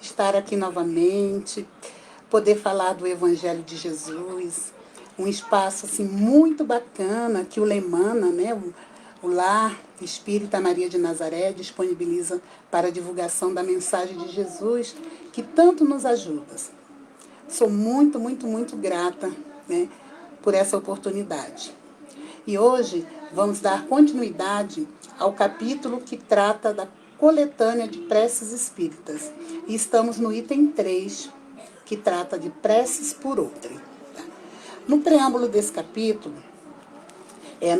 estar aqui novamente, poder falar do Evangelho de Jesus, um espaço assim, muito bacana que o Lemana, né, o Lar Espírita Maria de Nazaré, disponibiliza para a divulgação da mensagem de Jesus, que tanto nos ajuda. Sou muito, muito, muito grata, né, por essa oportunidade. E hoje vamos dar continuidade ao capítulo que trata da coletânea de preces espíritas. E estamos no item 3, que trata de preces por outrem. No preâmbulo desse capítulo,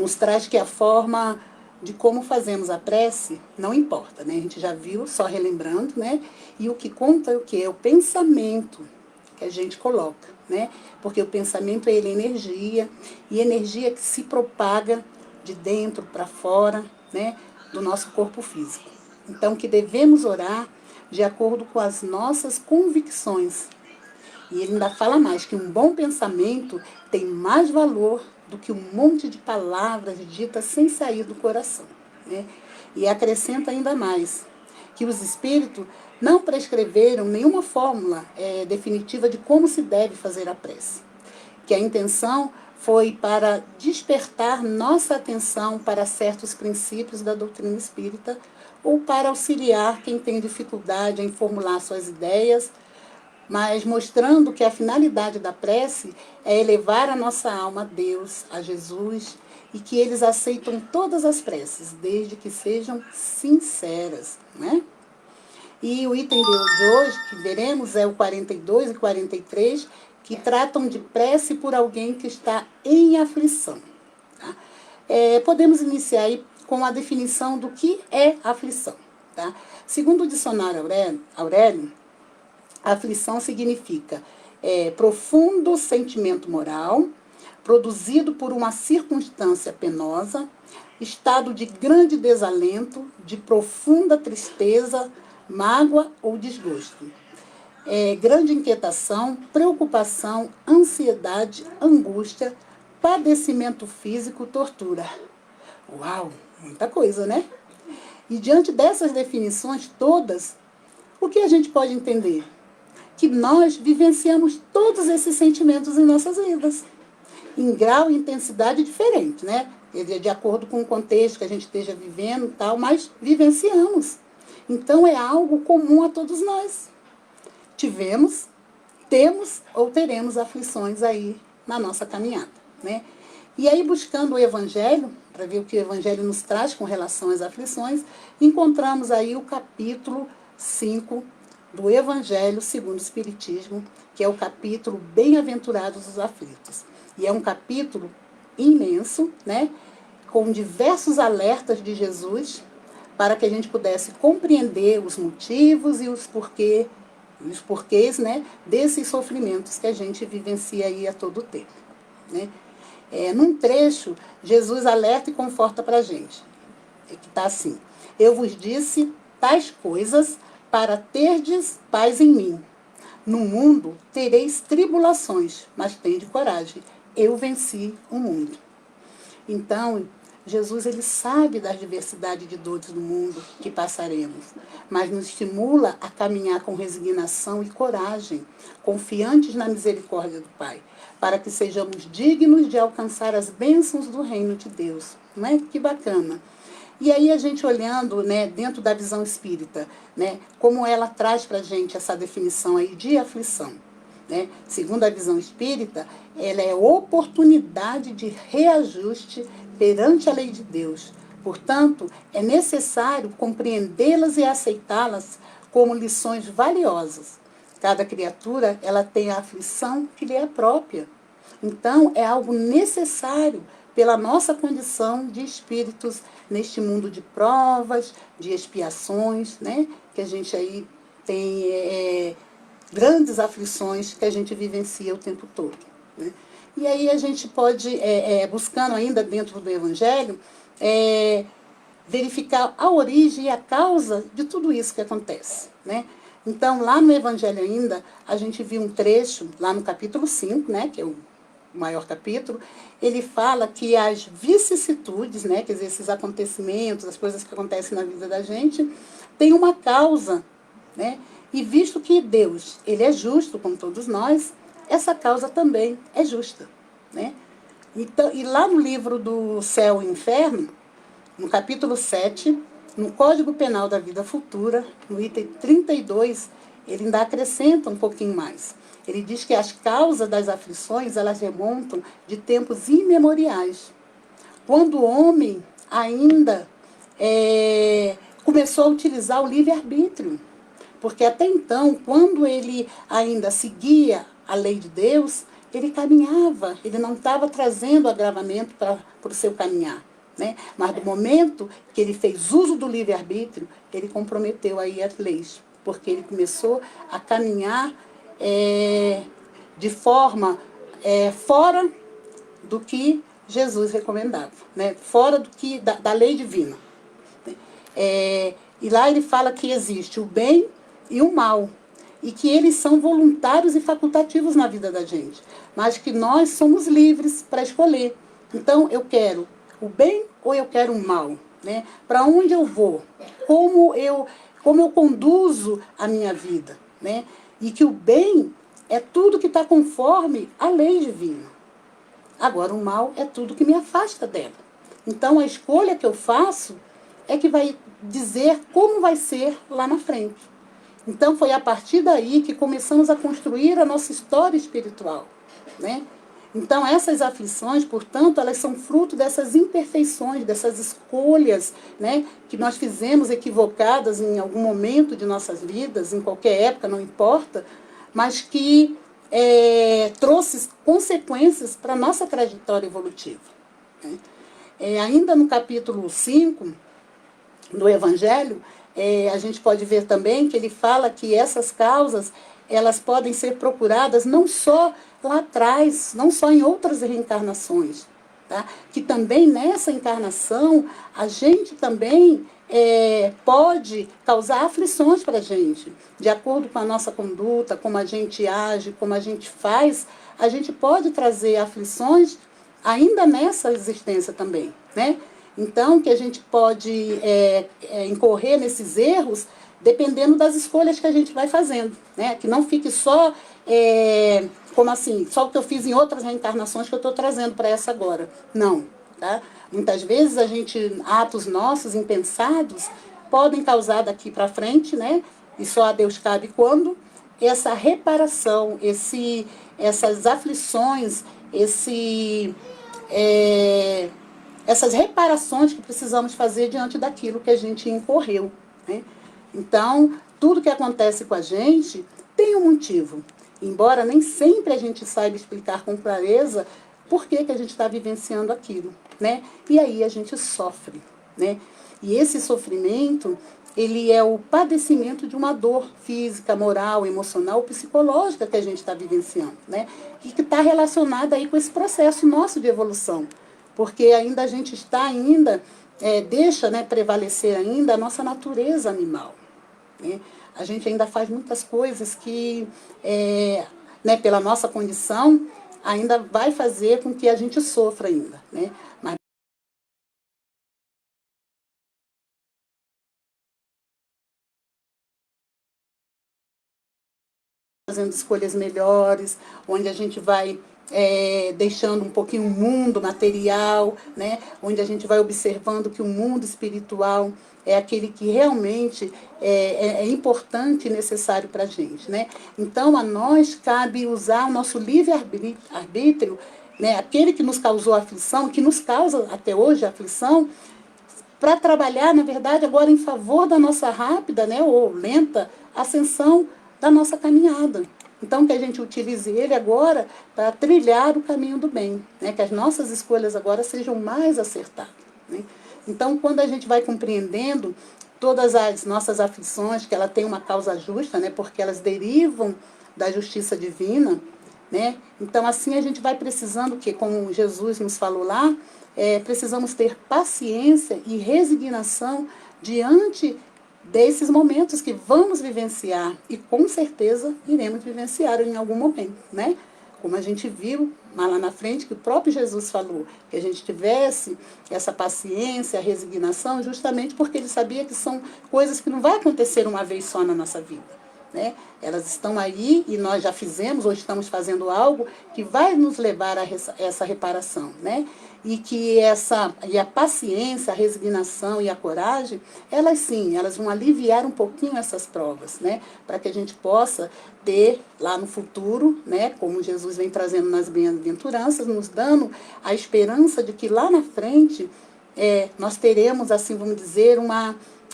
nos traz que a forma de como fazemos a prece não importa, né? A gente já viu, só relembrando, né? E o que conta é o que? É o pensamento que a gente coloca, né? Porque o pensamento ele é energia, e energia que se propaga de dentro para fora, né? Do nosso corpo físico. Então, que devemos orar de acordo com as nossas convicções. E ele ainda fala mais, que um bom pensamento tem mais valor do que um monte de palavras ditas sem sair do coração, né? E acrescenta ainda mais, que os espíritos não prescreveram nenhuma fórmula definitiva de como se deve fazer a prece. Que a intenção foi para despertar nossa atenção para certos princípios da doutrina espírita ou para auxiliar quem tem dificuldade em formular suas ideias, mas mostrando que a finalidade da prece é elevar a nossa alma a Deus, a Jesus, e que eles aceitam todas as preces, desde que sejam sinceras, né? E o item de hoje, que veremos, é o 42 e 43, que tratam de prece por alguém que está em aflição. Tá? Podemos iniciar aí com a definição do que é aflição. Tá? Segundo o dicionário Aurélio, aflição significa profundo sentimento moral, produzido por uma circunstância penosa, estado de grande desalento, de profunda tristeza, mágoa ou desgosto. Grande inquietação, preocupação, ansiedade, angústia, padecimento físico, tortura. Uau, muita coisa, né? E diante dessas definições todas, o que a gente pode entender? Que nós vivenciamos todos esses sentimentos em nossas vidas, em grau e intensidade diferente, né? De acordo com o contexto que a gente esteja vivendo e tal, mas vivenciamos. Então é algo comum a todos nós. Tivemos, temos ou teremos aflições aí na nossa caminhada, né? E aí, buscando o Evangelho, para ver o que o Evangelho nos traz com relação às aflições, encontramos aí o capítulo 5 do Evangelho segundo o Espiritismo, que é o capítulo Bem-aventurados os aflitos. E é um capítulo imenso, né, com diversos alertas de Jesus, para que a gente pudesse compreender os motivos e os porquês, né, desses sofrimentos que a gente vivencia aí a todo tempo, né? Num trecho, Jesus alerta e conforta para a gente, que está assim: eu vos disse tais coisas para terdes paz em mim. No mundo tereis tribulações, mas tende coragem, eu venci o mundo. Então, Jesus ele sabe das diversidades de dores do mundo que passaremos, mas nos estimula a caminhar com resignação e coragem, confiantes na misericórdia do Pai, para que sejamos dignos de alcançar as bênçãos do reino de Deus. Não é? Que bacana! E aí a gente olhando, né, dentro da visão espírita, né, como ela traz para a gente essa definição aí de aflição. Né? Segundo a visão espírita, ela é oportunidade de reajuste perante a lei de Deus. Portanto, é necessário compreendê-las e aceitá-las como lições valiosas. Cada criatura ela tem a aflição que lhe é própria. Então, é algo necessário pela nossa condição de espíritos neste mundo de provas, de expiações, né? Que a gente aí tem grandes aflições que a gente vivencia o tempo todo, né? E aí a gente pode, buscando ainda dentro do Evangelho, verificar a origem e a causa de tudo isso que acontece, né? Então, lá no Evangelho ainda, a gente viu um trecho, lá no capítulo 5, né, que é o maior capítulo, ele fala que as vicissitudes, né, quer dizer, esses acontecimentos, as coisas que acontecem na vida da gente, têm uma causa, né? E visto que Deus, ele é justo com todos nós, essa causa também é justa, né? Então, e lá no livro do Céu e Inferno, no capítulo 7, no Código Penal da Vida Futura, no item 32, ele ainda acrescenta um pouquinho mais. Ele diz que as causas das aflições, elas remontam de tempos imemoriais, quando o homem ainda começou a utilizar o livre-arbítrio. Porque até então, quando ele ainda seguia a lei de Deus, ele caminhava, ele não estava trazendo agravamento para o seu caminhar. Né? Mas do momento que ele fez uso do livre-arbítrio, ele comprometeu aí as leis, porque ele começou a caminhar de forma fora do que Jesus recomendava, né? Fora do que da lei divina. E lá ele fala que existe o bem e o mal, e que eles são voluntários e facultativos na vida da gente, mas que nós somos livres para escolher. Então, eu quero o bem ou eu quero o mal? Né? Para onde eu vou? Como eu conduzo a minha vida? Né? E que o bem é tudo que está conforme a lei divina. Agora, o mal é tudo que me afasta dela. Então, a escolha que eu faço é que vai dizer como vai ser lá na frente. Então, foi a partir daí que começamos a construir a nossa história espiritual. Né? Então, essas aflições, portanto, elas são fruto dessas imperfeições, dessas escolhas, né, que nós fizemos equivocadas em algum momento de nossas vidas, em qualquer época, não importa, mas que trouxe consequências para a nossa trajetória evolutiva. Né? Ainda no capítulo 5 do Evangelho, a gente pode ver também que ele fala que essas causas, elas podem ser procuradas não só lá atrás, não só em outras reencarnações, tá? Que também nessa encarnação a gente também pode causar aflições para a gente. De acordo com a nossa conduta, como a gente age, como a gente faz, a gente pode trazer aflições ainda nessa existência também, né? Então, que a gente pode incorrer nesses erros dependendo das escolhas que a gente vai fazendo, né? Que não fique só, como assim, só o que eu fiz em outras reencarnações que eu estou trazendo para essa agora. Não, tá? Muitas vezes atos nossos impensados podem causar daqui para frente, né? E só a Deus cabe quando essa reparação, essas aflições, essas reparações que precisamos fazer diante daquilo que a gente incorreu. Né? Então, tudo que acontece com a gente tem um motivo. Embora nem sempre a gente saiba explicar com clareza por que a gente está vivenciando aquilo. Né? E aí a gente sofre. Né? E esse sofrimento, ele é o padecimento de uma dor física, moral, emocional, psicológica que a gente está vivenciando. Né? E que está relacionada aí com esse processo nosso de evolução. Porque ainda a gente deixa, né, prevalecer ainda a nossa natureza animal. Né? A gente ainda faz muitas coisas que, né, pela nossa condição, ainda vai fazer com que a gente sofra ainda. Né? Mas fazendo escolhas melhores, onde a gente vai deixando um pouquinho o mundo material, né? Onde a gente vai observando que o mundo espiritual é aquele que realmente é importante e necessário para a gente. Né? Então, a nós cabe usar o nosso livre-arbítrio, né? Aquele que nos causou aflição, que nos causa até hoje aflição, para trabalhar, na verdade, agora em favor da nossa rápida, né, ou lenta ascensão da nossa caminhada. Então, que a gente utilize ele agora para trilhar o caminho do bem, né, que as nossas escolhas agora sejam mais acertadas. Né? Então, quando a gente vai compreendendo todas as nossas aflições, que ela tem uma causa justa, né, porque elas derivam da justiça divina, né? Então, assim a gente vai precisando, que como Jesus nos falou lá, precisamos ter paciência e resignação diante desses momentos que vamos vivenciar e com certeza iremos vivenciar em algum momento, né? Como a gente viu lá na frente, que o próprio Jesus falou, que a gente tivesse essa paciência, resignação, justamente porque ele sabia que são coisas que não vai acontecer uma vez só na nossa vida. né? Elas estão aí e nós já fizemos ou estamos fazendo algo que vai nos levar a essa reparação, né? E que a paciência, a resignação e a coragem, elas sim, elas vão aliviar um pouquinho essas provas, né? Para que a gente possa ter lá no futuro, né? Como Jesus vem trazendo nas bem-aventuranças, nos dando a esperança de que lá na frente nós teremos, assim, vamos dizer,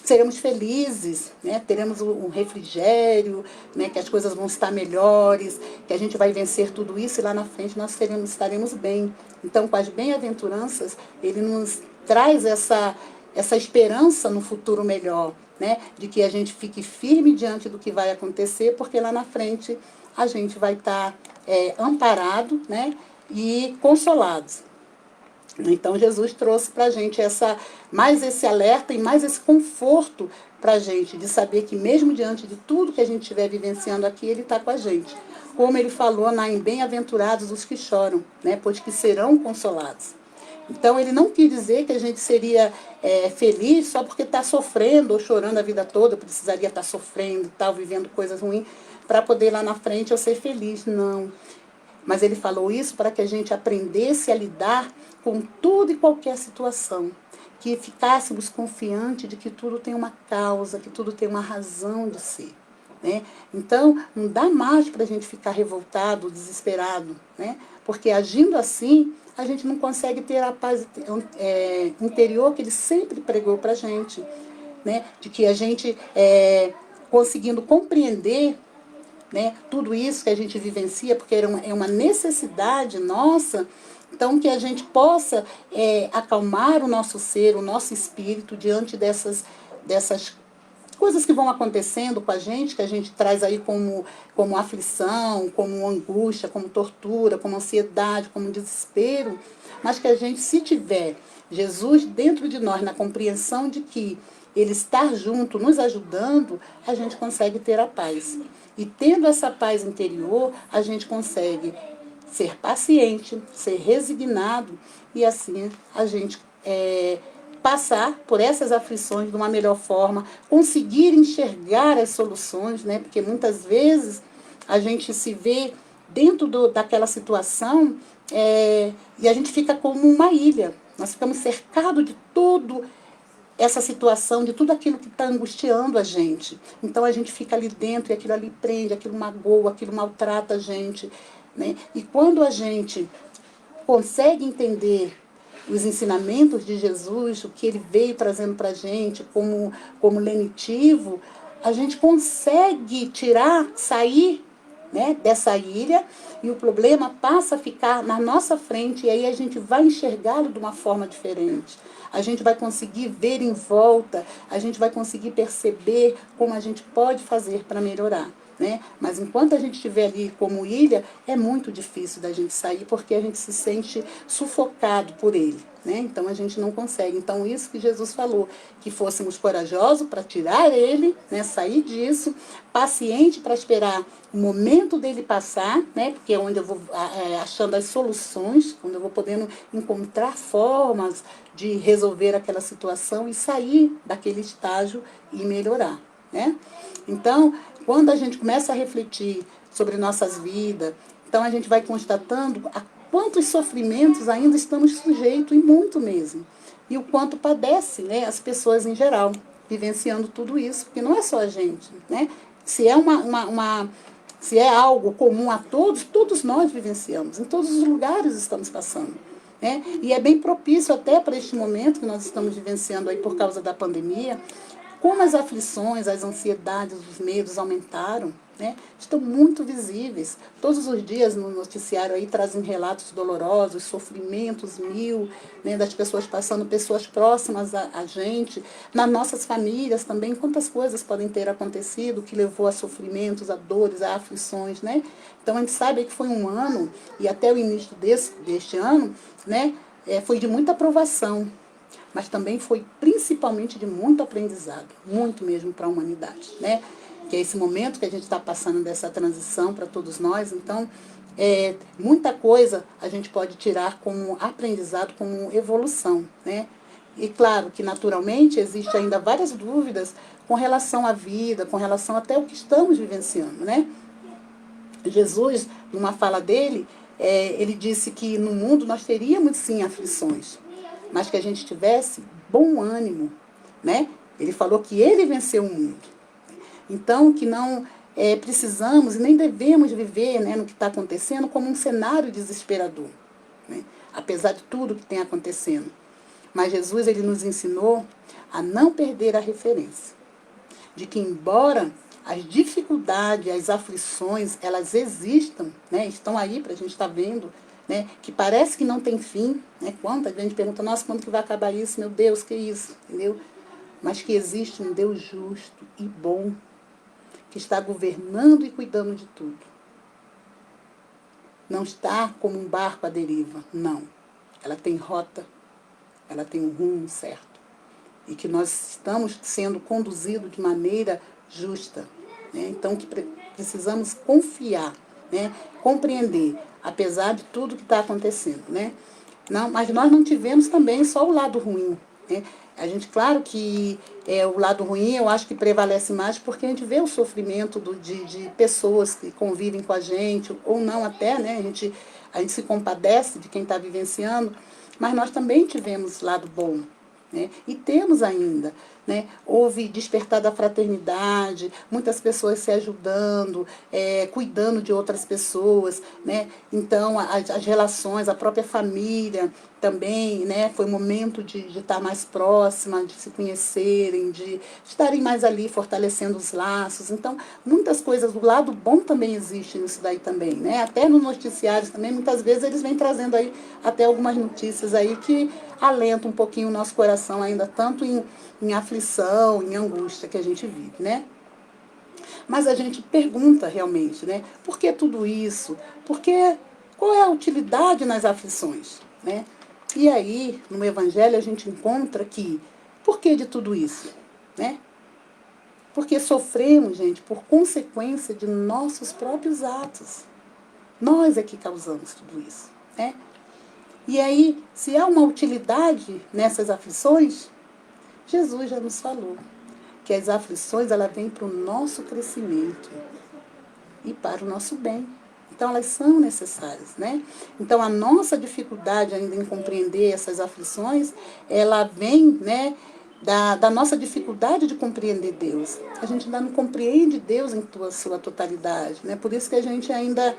seremos felizes, né? Teremos um refrigério, né? Que as coisas vão estar melhores, que a gente vai vencer tudo isso e lá na frente nós estaremos bem. Então, com as bem-aventuranças, ele nos traz essa esperança no futuro melhor, né? De que a gente fique firme diante do que vai acontecer, porque lá na frente a gente vai estar amparado, né? E consolados. Então, Jesus trouxe para a gente mais esse alerta e mais esse conforto para a gente, de saber que mesmo diante de tudo que a gente estiver vivenciando aqui, Ele está com a gente. Como Ele falou em Bem-aventurados os que choram, né, pois que serão consolados. Então, Ele não quis dizer que a gente seria feliz só porque está sofrendo ou chorando a vida toda, precisaria estar sofrendo, vivendo coisas ruins, para poder lá na frente eu ser feliz. Não. Mas ele falou isso para que a gente aprendesse a lidar com tudo e qualquer situação. Que ficássemos confiantes de que tudo tem uma causa, que tudo tem uma razão de ser. Né? Então, não dá mais para a gente ficar revoltado, desesperado. Né? Porque agindo assim, a gente não consegue ter a paz interior que ele sempre pregou para a gente. Né? De que a gente, conseguindo compreender, né, tudo isso que a gente vivencia, porque é uma necessidade nossa, então que a gente possa acalmar o nosso ser, o nosso espírito, diante dessas coisas que vão acontecendo com a gente, que a gente traz aí como aflição, como angústia, como tortura, como ansiedade, como desespero, mas que a gente, se tiver Jesus dentro de nós, na compreensão de que Ele está junto, nos ajudando, a gente consegue ter a paz. E tendo essa paz interior, a gente consegue ser paciente, ser resignado e assim a gente passar por essas aflições de uma melhor forma, conseguir enxergar as soluções, né? Porque muitas vezes a gente se vê dentro daquela situação e a gente fica como uma ilha. Nós ficamos cercados de tudo essa situação, de tudo aquilo que está angustiando a gente. Então a gente fica ali dentro e aquilo ali prende, aquilo magoa, aquilo maltrata a gente. Né? E quando a gente consegue entender os ensinamentos de Jesus, o que ele veio trazendo para a gente como lenitivo, a gente consegue sair, né, dessa ilha, e o problema passa a ficar na nossa frente, e aí a gente vai enxergá-lo de uma forma diferente. A gente vai conseguir ver em volta, a gente vai conseguir perceber como a gente pode fazer para melhorar. Né? Mas enquanto a gente estiver ali como ilha, é muito difícil da gente sair, porque a gente se sente sufocado por ele. Né? Então a gente não consegue. Então isso que Jesus falou, que fôssemos corajosos para tirar ele, né? Sair disso, paciente para esperar o momento dele passar, né? Porque é onde eu vou achando as soluções, onde eu vou podendo encontrar formas de resolver aquela situação e sair daquele estágio e melhorar. Né? Então, quando a gente começa a refletir sobre nossas vidas, então a gente vai constatando a quantos sofrimentos ainda estamos sujeitos, e muito mesmo. E o quanto padece, né, as pessoas em geral, vivenciando tudo isso, porque não é só a gente. Né? Se é se é algo comum a todos nós vivenciamos, em todos os lugares estamos passando. Né? E é bem propício até para este momento que nós estamos vivenciando aí por causa da pandemia, como as aflições, as ansiedades, os medos aumentaram, né? Estão muito visíveis. Todos os dias no noticiário aí trazem relatos dolorosos, sofrimentos mil, né, das pessoas passando, pessoas próximas a gente, nas nossas famílias também, quantas coisas podem ter acontecido que levou a sofrimentos, a dores, a aflições. Né? Então a gente sabe que foi um ano, e até o início deste ano, né, foi de muita provação, mas também foi principalmente de muito aprendizado, muito mesmo para a humanidade, né? Que é esse momento que a gente está passando dessa transição para todos nós. Então, muita coisa a gente pode tirar como aprendizado, como evolução, né? E claro que naturalmente existe ainda várias dúvidas com relação à vida, com relação até o que estamos vivenciando, né? Jesus, numa fala dele, ele disse que no mundo nós teríamos sim aflições, mas que a gente tivesse bom ânimo, né? Ele falou que ele venceu o mundo. Então, que não precisamos e nem devemos viver, né, no que está acontecendo como um cenário desesperador, né? Apesar de tudo que tem acontecendo. Mas Jesus, ele nos ensinou a não perder a referência de que, embora as dificuldades, as aflições, elas existam, né, estão aí para a gente estar vendo, né, que parece que não tem fim, né, quando a gente pergunta, nossa, quando que vai acabar isso? Meu Deus, que isso? Entendeu? Mas que existe um Deus justo e bom, que está governando e cuidando de tudo. Não está como um barco à deriva, não. Ela tem rota, ela tem um rumo certo. E que nós estamos sendo conduzidos de maneira justa, né? Então, que precisamos confiar, né? Compreender, apesar de tudo que está acontecendo, né? Não, mas nós não tivemos também só o lado ruim, né? A gente, claro que o lado ruim eu acho que prevalece mais porque a gente vê o sofrimento de pessoas que convivem com a gente, ou não até, né? A gente se compadece de quem está vivenciando, mas nós também tivemos lado bom, né? E temos ainda, né? Houve despertar da fraternidade, muitas pessoas se ajudando, cuidando de outras pessoas, né? Então, as relações, a própria família também, né? Foi um momento de estar mais próxima, de se conhecerem, de estarem mais ali fortalecendo os laços. Então, muitas coisas, o lado bom também existe nisso daí também, né? Até nos noticiários também, muitas vezes eles vêm trazendo aí até algumas notícias aí que alentam um pouquinho o nosso coração ainda, tanto em aflição, em angústia que a gente vive, né? Mas a gente pergunta realmente, né? Por que tudo isso? Qual é a utilidade nas aflições, né? E aí, no Evangelho, a gente encontra que, por que de tudo isso, né? Porque sofremos, gente, por consequência de nossos próprios atos. Nós é que causamos tudo isso, né? E aí, se há uma utilidade nessas aflições, Jesus já nos falou que as aflições ela vêm para o nosso crescimento e para o nosso bem. Então, elas são necessárias, né? Então, a nossa dificuldade ainda em compreender essas aflições, ela vem, né, da nossa dificuldade de compreender Deus. A gente ainda não compreende Deus em sua totalidade, né? Por isso que a gente ainda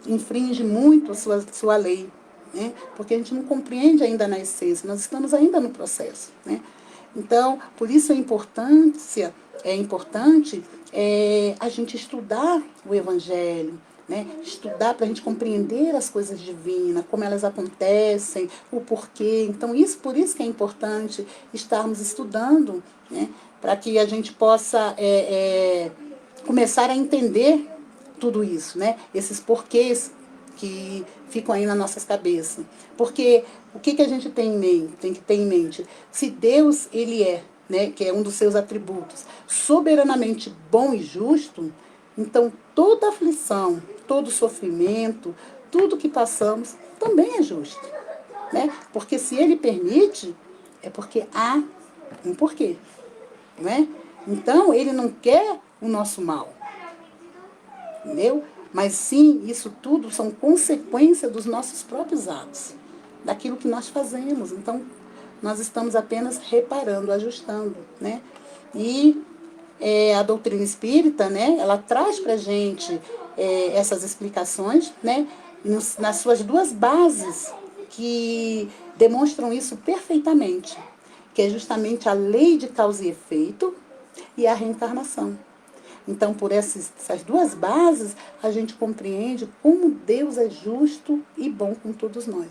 infringe muito a sua lei, né? Porque a gente não compreende ainda na essência, nós estamos ainda no processo, né? Então, por isso é importante a gente estudar o Evangelho, né? Estudar para a gente compreender as coisas divinas, como elas acontecem, o porquê. Então, por isso que é importante estarmos estudando, né? Para que a gente possa começar a entender tudo isso, né? Esses porquês que ficam aí nas nossas cabeças. Porque o que a gente tem que ter em mente? Se Deus, ele né, que é um dos seus atributos, soberanamente bom e justo, então toda aflição, todo sofrimento, tudo que passamos também é justo, né? Porque se ele permite, é porque há um porquê, né? Então ele não quer o nosso mal, entendeu? Mas sim, isso tudo são consequência dos nossos próprios atos, daquilo que nós fazemos. Então, nós estamos apenas reparando, ajustando, né? E a doutrina espírita, né, ela traz para a gente essas explicações, né, nas suas duas bases que demonstram isso perfeitamente, que é justamente a lei de causa e efeito e a reencarnação. Então, por essas duas bases, a gente compreende como Deus é justo e bom com todos nós,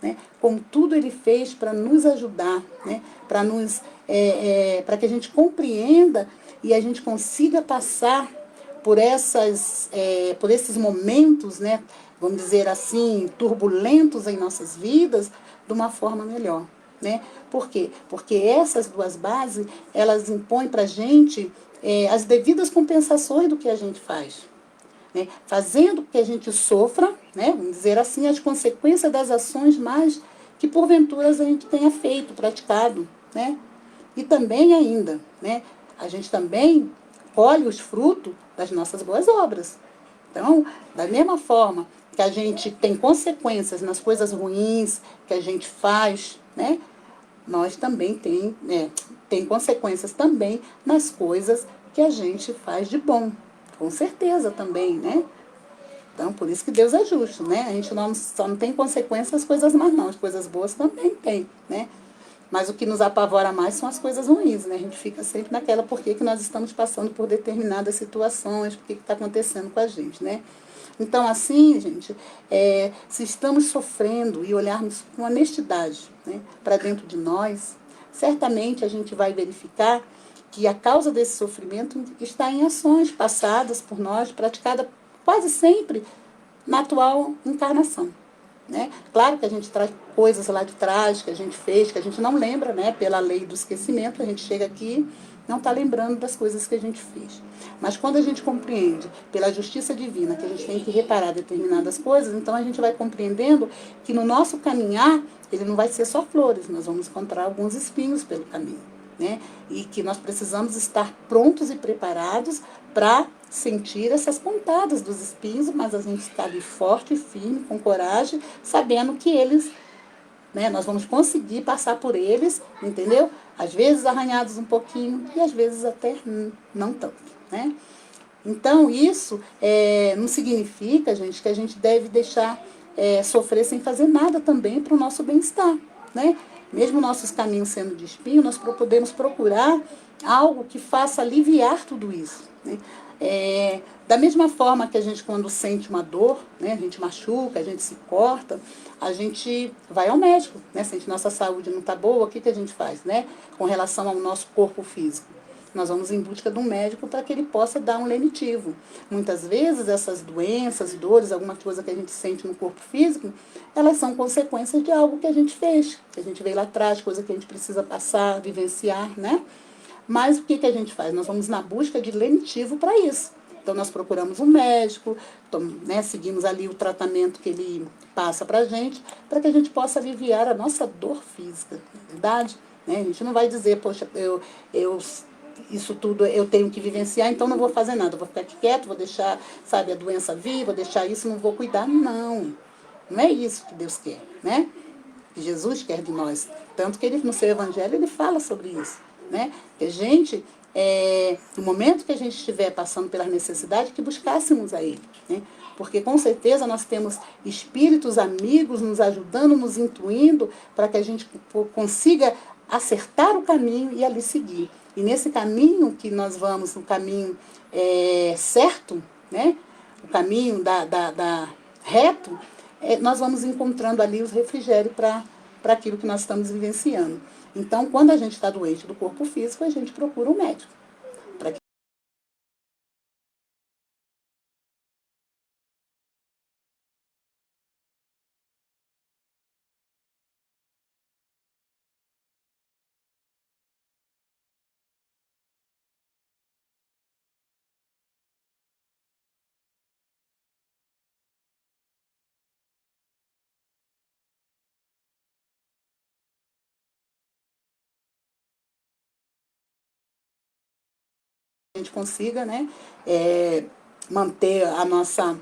né? Como tudo Ele fez para nos ajudar, né? Para que a gente compreenda e a gente consiga passar por esses momentos, né? Vamos dizer assim, turbulentos em nossas vidas, de uma forma melhor, né? Por quê? Porque essas duas bases, elas impõem para a gente as devidas compensações do que a gente faz, né? Fazendo que a gente sofra, né? Vamos dizer assim, as consequências das ações mais que porventura a gente tenha feito, praticado, né? E também ainda, né? a gente também colhe os frutos das nossas boas obras. Então, da mesma forma que a gente tem consequências nas coisas ruins que a gente faz, né? Nós também tem consequências também nas coisas que a gente faz de bom. Com certeza também, né? Então, por isso que Deus é justo, né? A gente só não tem consequências as coisas más, não. As coisas boas também tem, né? Mas o que nos apavora mais são as coisas ruins, né? A gente fica sempre naquela, por que nós estamos passando por determinadas situações, por que está acontecendo com a gente, né? Então, assim, gente, se estamos sofrendo e olharmos com honestidade, né, para dentro de nós, certamente a gente vai verificar que a causa desse sofrimento está em ações passadas por nós, praticadas quase sempre na atual encarnação. Né? Claro que a gente traz coisas lá de trás que a gente fez, que a gente não lembra, né? Pela lei do esquecimento, a gente chega aqui não está lembrando das coisas que a gente fez. Mas quando a gente compreende pela justiça divina que a gente tem que reparar determinadas coisas, então a gente vai compreendendo que no nosso caminhar, ele não vai ser só flores, nós vamos encontrar alguns espinhos pelo caminho. Né? E que nós precisamos estar prontos e preparados para sentir essas pontadas dos espinhos, mas a gente está ali forte e firme, com coragem, sabendo que eles, né, nós vamos conseguir passar por eles, entendeu? Às vezes arranhados um pouquinho e às vezes até não tanto, né? Então isso não significa, gente, que a gente deve deixar sofrer sem fazer nada também para o nosso bem-estar, né? Mesmo nossos caminhos sendo de espinho, nós podemos procurar algo que faça aliviar tudo isso, né? Da mesma forma que a gente, quando sente uma dor, né, a gente machuca, a gente se corta, a gente vai ao médico, né? Se a nossa saúde não está boa, o que a gente faz, né? Com relação ao nosso corpo físico? Nós vamos em busca de um médico para que ele possa dar um lenitivo. Muitas vezes essas doenças, dores, alguma coisa que a gente sente no corpo físico, elas são consequências de algo que a gente fez, que a gente veio lá atrás, coisa que a gente precisa passar, vivenciar, né? Mas o que a gente faz? Nós vamos na busca de lenitivo para isso. Então, nós procuramos um médico, né, seguimos ali o tratamento que ele passa para a gente possa aliviar a nossa dor física, não é verdade? Né? A gente não vai dizer, poxa, isso tudo eu tenho que vivenciar, então não vou fazer nada, vou ficar aqui quieto, vou deixar, sabe, a doença vir, vou deixar isso, não vou cuidar. Não, não é isso que Deus quer, né? Que Jesus quer de nós. Tanto que ele, no seu evangelho, ele fala sobre isso, né? Que a gente, no momento que a gente estiver passando pela necessidade, que buscássemos a ele, né? Porque com certeza nós temos espíritos amigos nos ajudando, nos intuindo, para que a gente consiga acertar o caminho e ali seguir. E nesse caminho que nós vamos, no caminho certo, né? O caminho da reto, nós vamos encontrando ali os refrigérios para aquilo que nós estamos vivenciando. Então, quando a gente está doente do corpo físico, a gente procura um médico. A gente consiga, né, manter a nossa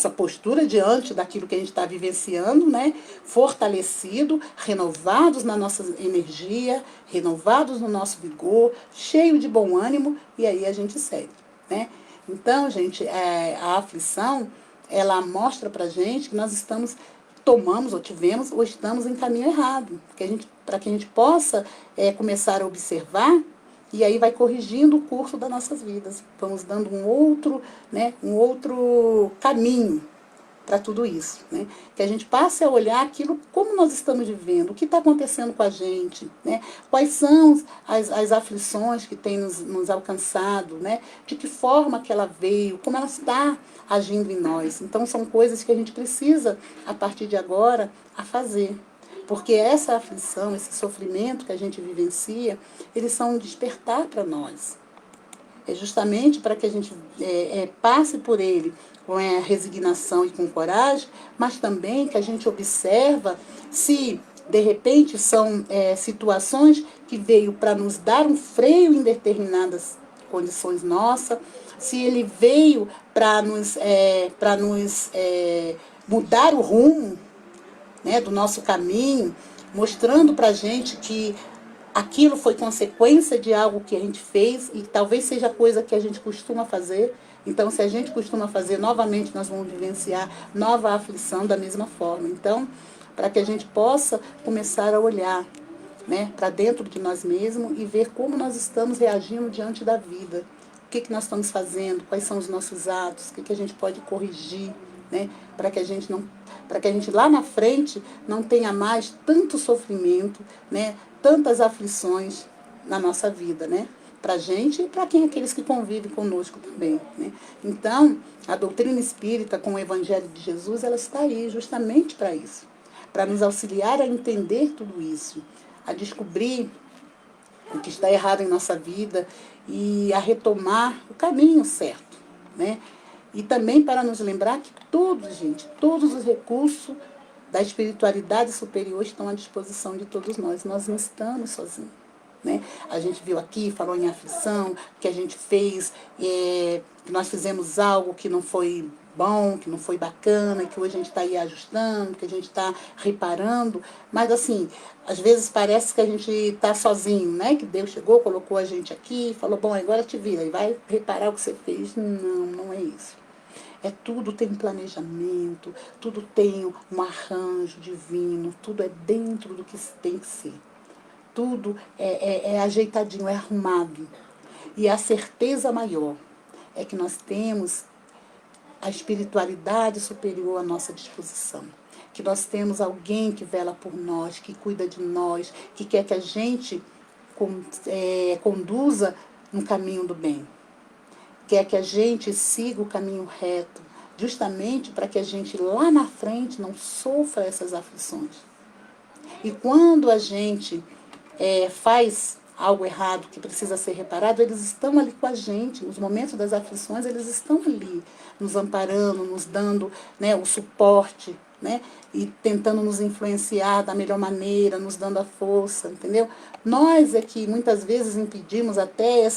postura diante daquilo que a gente está vivenciando, né? Fortalecido, renovados na nossa energia, renovados no nosso vigor, cheio de bom ânimo, e aí a gente segue, né? Então, gente, a aflição, ela mostra pra gente que nós tomamos ou tivemos ou estamos em caminho errado, para que a gente possa começar a observar. E aí vai corrigindo o curso das nossas vidas. Vamos dando um outro caminho para tudo isso. Né? Que a gente passe a olhar aquilo como nós estamos vivendo, o que está acontecendo com a gente, né? Quais são as aflições que têm nos alcançado, né? De que forma que ela veio, como ela está agindo em nós. Então são coisas que a gente precisa, a partir de agora, a fazer. Porque essa aflição, esse sofrimento que a gente vivencia, eles são um despertar para nós. É justamente para que a gente passe por ele com a resignação e com coragem, mas também que a gente observa se de repente são situações que veio para nos dar um freio em determinadas condições nossas, se ele veio para nos mudar o rumo, né, do nosso caminho, mostrando para a gente que aquilo foi consequência de algo que a gente fez e talvez seja coisa que a gente costuma fazer. Então, se a gente costuma fazer, novamente nós vamos vivenciar nova aflição da mesma forma. Então, para que a gente possa começar a olhar, né, para dentro de nós mesmos e ver como nós estamos reagindo diante da vida. O que nós estamos fazendo, quais são os nossos atos, o que a gente pode corrigir, né, para que a gente não, para que a gente lá na frente não tenha mais tanto sofrimento, né, tantas aflições na nossa vida, né, para a gente e para aqueles que convivem conosco também, né. Então, a doutrina espírita com o Evangelho de Jesus, ela está aí justamente para isso, para nos auxiliar a entender tudo isso, a descobrir o que está errado em nossa vida e a retomar o caminho certo, né? E também para nos lembrar que todos os recursos da espiritualidade superior estão à disposição de todos nós. Nós não estamos sozinhos, né? A gente viu aqui, falou em aflição, que a gente fez, que nós fizemos algo que não foi bom, que não foi bacana, que hoje a gente está aí ajustando, que a gente está reparando, mas assim, às vezes parece que a gente está sozinho, né? Que Deus chegou, colocou a gente aqui, falou, bom, agora te vira, e vai reparar o que você fez. Não, não é isso. Tudo tem um planejamento, tudo tem um arranjo divino, tudo é dentro do que tem que ser. Tudo é ajeitadinho, é arrumado. E a certeza maior é que nós temos a espiritualidade superior à nossa disposição. Que nós temos alguém que vela por nós, que cuida de nós, que quer que a gente conduza no caminho do bem. Quer que a gente siga o caminho reto, justamente para que a gente lá na frente não sofra essas aflições. E quando a gente faz algo errado que precisa ser reparado, eles estão ali com a gente. Nos momentos das aflições, eles estão ali, nos amparando, nos dando, né, o suporte, né, e tentando nos influenciar da melhor maneira, nos dando a força, entendeu? Nós é que muitas vezes impedimos até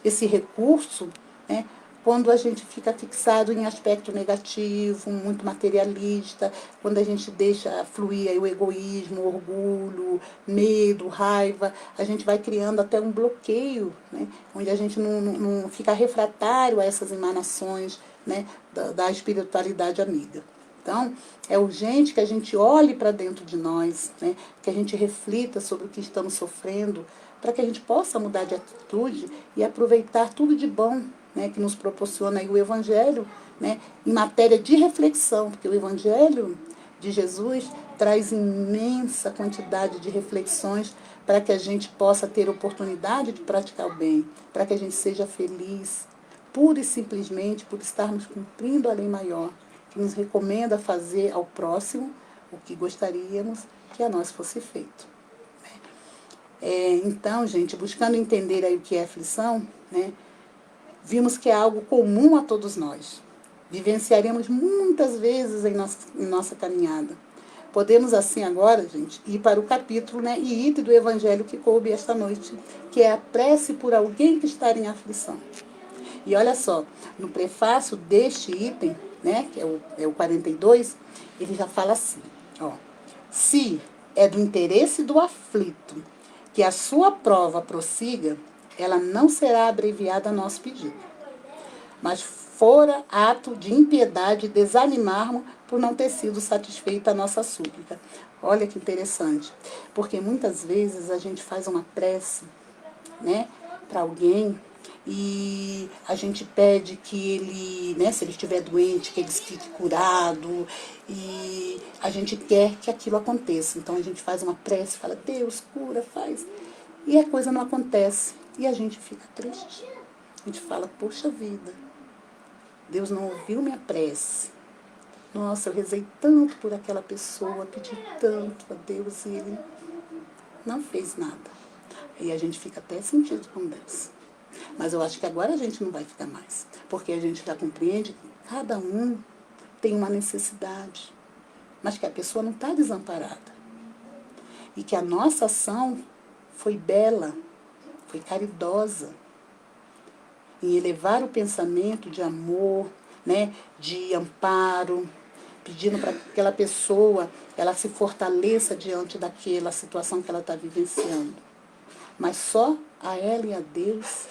esse recurso, né, quando a gente fica fixado em aspecto negativo, muito materialista, quando a gente deixa fluir aí o egoísmo, o orgulho, medo, raiva, a gente vai criando até um bloqueio, né, onde a gente não fica refratário a essas emanações, né, da espiritualidade amiga. Então, é urgente que a gente olhe para dentro de nós, né, que a gente reflita sobre o que estamos sofrendo, para que a gente possa mudar de atitude e aproveitar tudo de bom, né, que nos proporciona aí o Evangelho, né, em matéria de reflexão, porque o Evangelho de Jesus traz imensa quantidade de reflexões para que a gente possa ter oportunidade de praticar o bem, para que a gente seja feliz, pura e simplesmente por estarmos cumprindo a lei maior, que nos recomenda fazer ao próximo o que gostaríamos que a nós fosse feito. Então, gente, buscando entender aí o que é aflição, né, vimos que é algo comum a todos nós. Vivenciaremos muitas vezes em nossa caminhada. Podemos, assim, agora, gente, ir para o capítulo, né, e item do Evangelho que coube esta noite, que é a prece por alguém que está em aflição. E olha só, no prefácio deste item, né, que é o 42, ele já fala assim, ó, se é do interesse do aflito que a sua prova prossiga, ela não será abreviada a nosso pedido. Mas fora ato de impiedade desanimarmos por não ter sido satisfeita a nossa súplica. Olha que interessante, porque muitas vezes a gente faz uma prece, né, para alguém e a gente pede que ele, né, se ele estiver doente, que ele fique curado, e a gente quer que aquilo aconteça. Então a gente faz uma prece, fala, Deus, cura, faz. E a coisa não acontece. E a gente fica triste. A gente fala, poxa vida, Deus não ouviu minha prece. Nossa, eu rezei tanto por aquela pessoa, pedi tanto a Deus e ele não fez nada. E a gente fica até sentido com Deus. Mas eu acho que agora a gente não vai ficar mais. Porque a gente já compreende que cada um tem uma necessidade. Mas que a pessoa não está desamparada. e que a nossa ação foi bela, foi caridosa, em elevar o pensamento de amor, né, de amparo, pedindo para que aquela pessoa ela se fortaleça diante daquela situação que ela está vivenciando. Mas só a ela e a Deus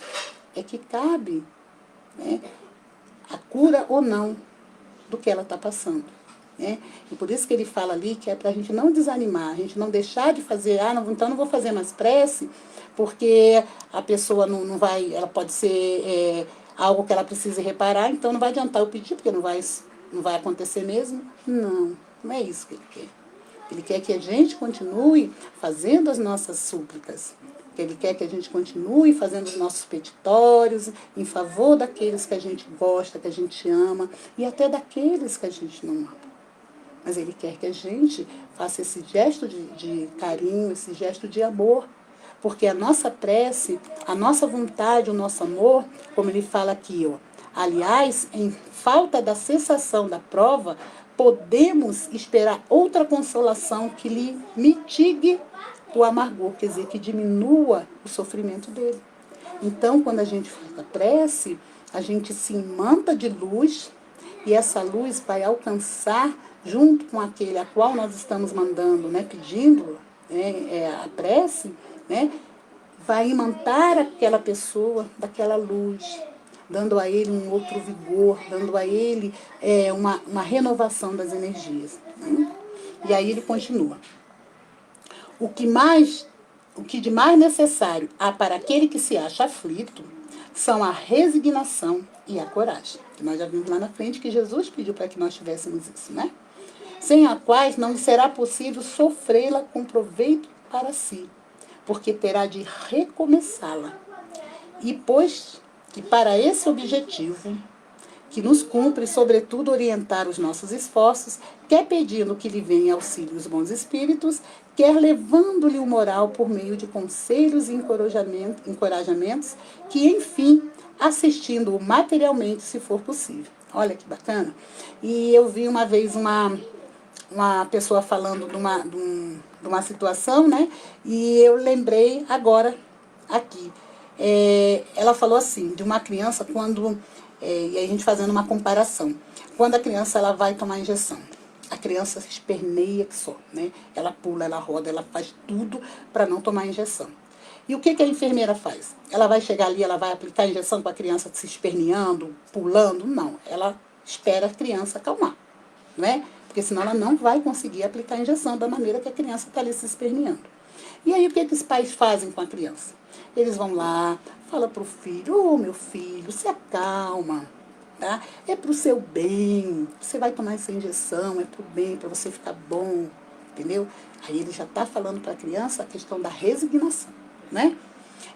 é que cabe, né, a cura ou não do que ela está passando. Né? E por isso que ele fala ali que é para a gente não desanimar, a gente não deixar de fazer, então não vou fazer mais prece, porque a pessoa não vai, ela pode ser algo que ela precise reparar, então não vai adiantar eu pedir, porque não vai acontecer mesmo. Não, não é isso que ele quer. Ele quer que a gente continue fazendo as nossas súplicas. Ele quer que a gente continue fazendo os nossos petitórios em favor daqueles que a gente gosta, que a gente ama, e até daqueles que a gente não ama. Mas ele quer que a gente faça esse gesto de carinho, esse gesto de amor. Porque a nossa prece, a nossa vontade, o nosso amor, como ele fala aqui, ó, aliás, em falta da cessação da prova, podemos esperar outra consolação que lhe mitigue o amargor, quer dizer, que diminua o sofrimento dele. Então, quando a gente faz a prece, a gente se imanta de luz e essa luz vai alcançar, junto com aquele a qual nós estamos mandando, né, pedindo a prece, né, vai imantar aquela pessoa daquela luz, dando a ele um outro vigor, dando a ele uma renovação das energias. Né? E aí ele continua. O que de mais necessário há para aquele que se acha aflito são a resignação e a coragem. Que nós já vimos lá na frente que Jesus pediu para que nós tivéssemos isso, né? Sem a quais não será possível sofrê-la com proveito para si, porque terá de recomeçá-la. E pois que para esse objetivo, que nos cumpre, sobretudo, orientar os nossos esforços, quer pedindo que lhe venha auxílio os bons espíritos, quer levando-lhe o moral por meio de conselhos e encorajamentos, que, enfim, assistindo-o materialmente, se for possível. Olha que bacana. E eu vi uma vez uma pessoa falando de uma situação, né? E eu lembrei agora aqui. Ela falou assim, de uma criança quando... e a gente fazendo uma comparação. Quando a criança ela vai tomar injeção, a criança se esperneia que só, né? Ela pula, ela roda, ela faz tudo para não tomar injeção. E o que a enfermeira faz? Ela vai chegar ali, ela vai aplicar a injeção com a criança se esperneando, pulando? Não, ela espera a criança acalmar, né? Porque senão ela não vai conseguir aplicar a injeção da maneira que a criança está ali se esperneando. E aí o que os pais fazem com a criança? Eles vão lá, fala para o filho, meu filho, se acalma, tá? É para o seu bem, você vai tomar essa injeção, é para o bem, para você ficar bom, entendeu? Aí ele já está falando para a criança a questão da resignação, né?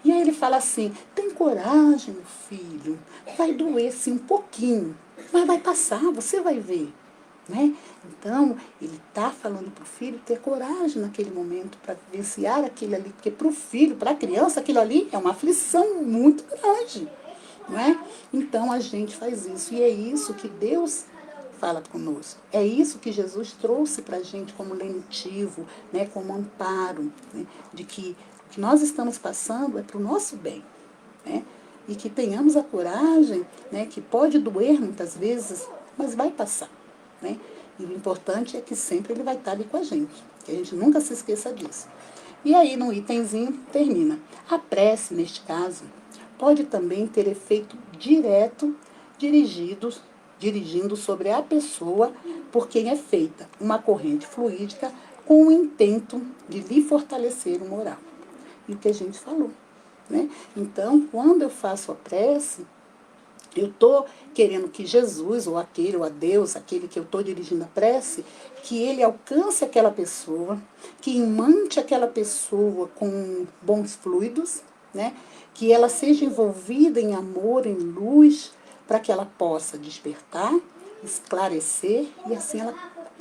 E aí ele fala assim, tem coragem, meu filho, vai doer sim um pouquinho, mas vai passar, você vai ver. Né? Então, ele está falando para o filho ter coragem naquele momento para vivenciar aquilo ali, porque para o filho, para a criança, aquilo ali é uma aflição muito grande. Não é? Então, a gente faz isso, e é isso que Deus fala conosco. É isso que Jesus trouxe para a gente como lenitivo, né? Como amparo, né? De que o que nós estamos passando é para o nosso bem. Né? E que tenhamos a coragem, né? Que pode doer muitas vezes, mas vai passar. Né? E o importante é que sempre ele vai estar ali com a gente, que a gente nunca se esqueça disso. E aí, no itemzinho, termina. A prece, neste caso, pode também ter efeito direto dirigindo sobre a pessoa por quem é feita uma corrente fluídica com o intento de lhe fortalecer o moral. E o que a gente falou. Né? Então, quando eu faço a prece, eu estou querendo que Jesus, ou aquele, ou a Deus, aquele que eu estou dirigindo a prece, que ele alcance aquela pessoa, que imante aquela pessoa com bons fluidos, né? Que ela seja envolvida em amor, em luz, para que ela possa despertar, esclarecer, e assim ela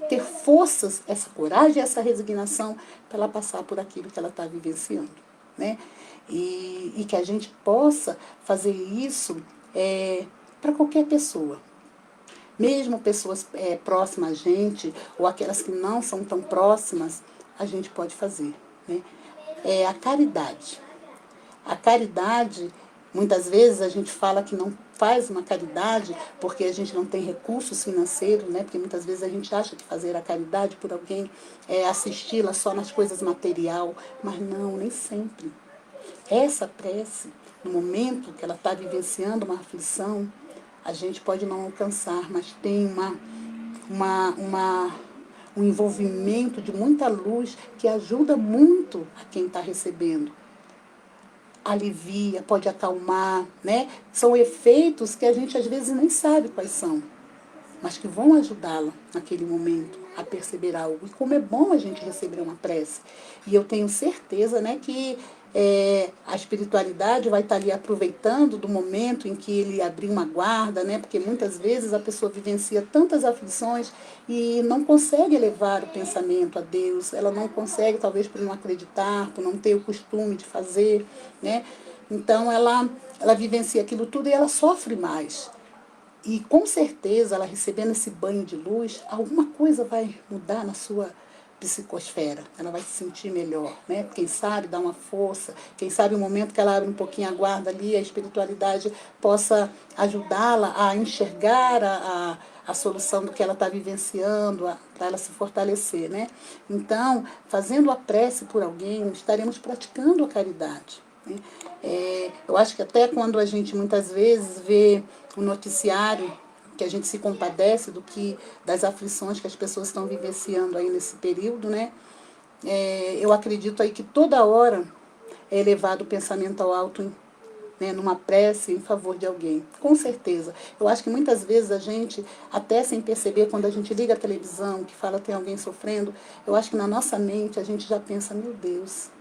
ter forças, essa coragem, essa resignação, para ela passar por aquilo que ela está vivenciando. Né? E que a gente possa fazer isso para qualquer pessoa. Mesmo pessoas próximas a gente, ou aquelas que não são tão próximas, a gente pode fazer. né? É a caridade. A caridade, muitas vezes a gente fala que não faz uma caridade porque a gente não tem recursos financeiros, né? Porque muitas vezes a gente acha que fazer a caridade por alguém é assisti-la só nas coisas material, mas não, nem sempre. Essa prece, no momento que ela está vivenciando uma aflição, a gente pode não alcançar, mas tem um envolvimento de muita luz que ajuda muito a quem está recebendo. Alivia, pode acalmar, né? São efeitos que a gente às vezes nem sabe quais são, mas que vão ajudá-la naquele momento a perceber algo. E como é bom a gente receber uma prece. E eu tenho certeza, né, que a espiritualidade vai estar ali aproveitando do momento em que ele abrir uma guarda, né, porque muitas vezes a pessoa vivencia tantas aflições e não consegue elevar o pensamento a Deus, ela não consegue, talvez por não acreditar, por não ter o costume de fazer, né? Então ela vivencia aquilo tudo e ela sofre mais. E com certeza, ela recebendo esse banho de luz, alguma coisa vai mudar na sua psicosfera. Ela vai se sentir melhor, né? Quem sabe dar uma força, quem sabe o momento que ela abre um pouquinho a guarda ali, a espiritualidade possa ajudá-la a enxergar a solução do que ela está vivenciando, para ela se fortalecer, né? Então, fazendo a prece por alguém, estaremos praticando a caridade. Né? Eu acho que até quando a gente muitas vezes vê o noticiário, que a gente se compadece das aflições que as pessoas estão vivenciando aí nesse período, né? Eu acredito aí que toda hora é elevado o pensamento ao alto, né, numa prece em favor de alguém. Com certeza. Eu acho que muitas vezes a gente, até sem perceber, quando a gente liga a televisão, que fala que tem alguém sofrendo, eu acho que na nossa mente a gente já pensa, meu Deus,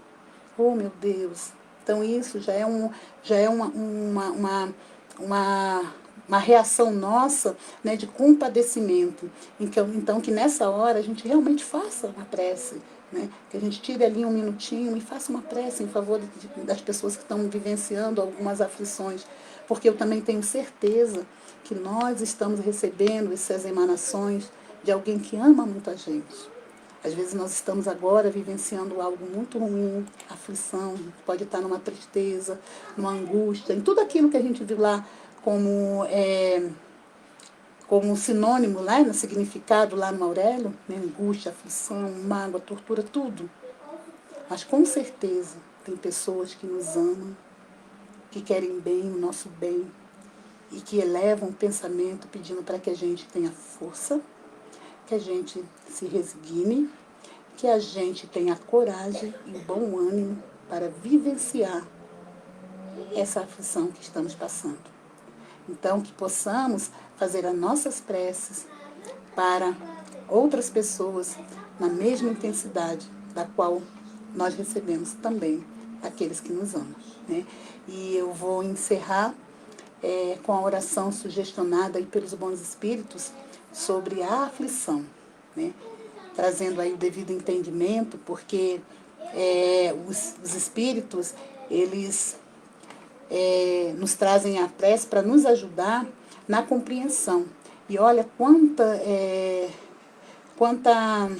oh meu Deus. Então isso já é uma reação nossa, né, de compadecimento. Então que nessa hora a gente realmente faça uma prece, né, que a gente tire ali um minutinho e faça uma prece em favor das pessoas que estão vivenciando algumas aflições. Porque eu também tenho certeza que nós estamos recebendo essas emanações de alguém que ama muito a gente. Às vezes nós estamos agora vivenciando algo muito ruim, aflição, pode estar numa tristeza, numa angústia, em tudo aquilo que a gente viu lá como sinônimo, lá no significado lá no Aurélio, né? Angústia, aflição, mágoa, tortura, tudo. Mas com certeza tem pessoas que nos amam, que querem bem, o nosso bem, e que elevam o pensamento pedindo para que a gente tenha força, que a gente se resigne, que a gente tenha coragem e bom ânimo para vivenciar essa aflição que estamos passando. Então, que possamos fazer as nossas preces para outras pessoas na mesma intensidade da qual nós recebemos também aqueles que nos amam. Né? E eu vou encerrar com a oração sugestionada aí pelos bons espíritos sobre a aflição, né? Trazendo aí o devido entendimento, porque os espíritos, eles nos trazem a prece para nos ajudar na compreensão. E olha quanta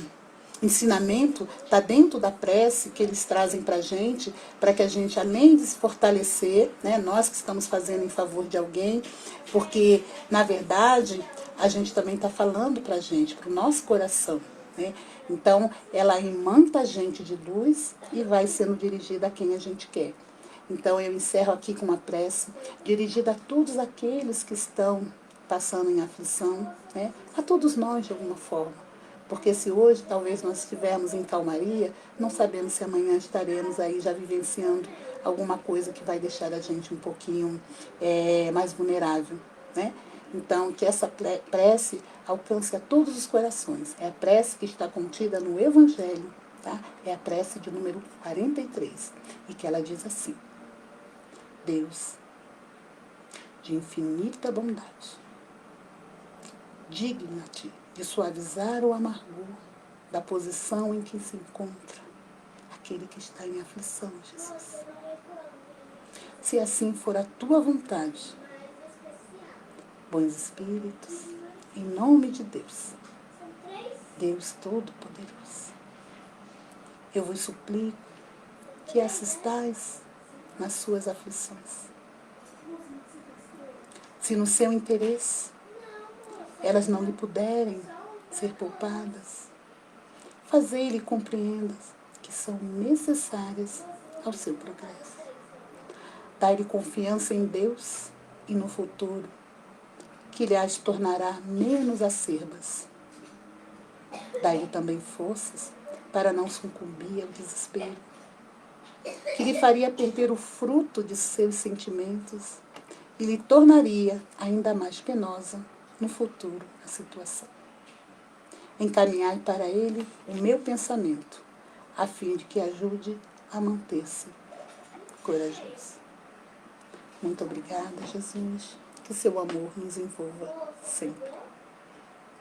ensinamento está dentro da prece que eles trazem para que a gente, além de se fortalecer, né, nós que estamos fazendo em favor de alguém, porque, na verdade, a gente também está falando para a gente, para o nosso coração. Né? Então, ela imanta a gente de luz e vai sendo dirigida a quem a gente quer. Então, eu encerro aqui com uma prece dirigida a todos aqueles que estão passando em aflição, né? A todos nós, de alguma forma. Porque se hoje talvez nós estivermos em calmaria, não sabemos se amanhã estaremos aí já vivenciando alguma coisa que vai deixar a gente um pouquinho mais vulnerável, né? Então, que essa prece alcance a todos os corações. É a prece que está contida no Evangelho, tá? É a prece de número 43. E que ela diz assim: Deus, de infinita bondade, digna-te de suavizar o amargor da posição em que se encontra aquele que está em aflição, Jesus. Se assim for a tua vontade, bons espíritos, em nome de Deus, Deus Todo-Poderoso, eu vos suplico que assistais nas suas aflições. Se no seu interesse elas não lhe puderem ser poupadas, fazei-lhe compreenda que são necessárias ao seu progresso. Dai-lhe confiança em Deus e no futuro, que lhe as tornará menos acerbas. Dai-lhe também forças para não sucumbir ao desespero, que lhe faria perder o fruto de seus sentimentos e lhe tornaria ainda mais penosa no futuro a situação. Encaminhai para ele o meu pensamento, a fim de que ajude a manter-se corajoso. Muito obrigada, Jesus. Que seu amor nos envolva sempre.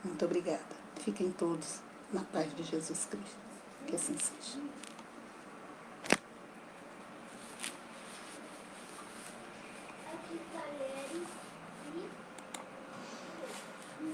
Muito obrigada. Fiquem todos na paz de Jesus Cristo. Que assim seja.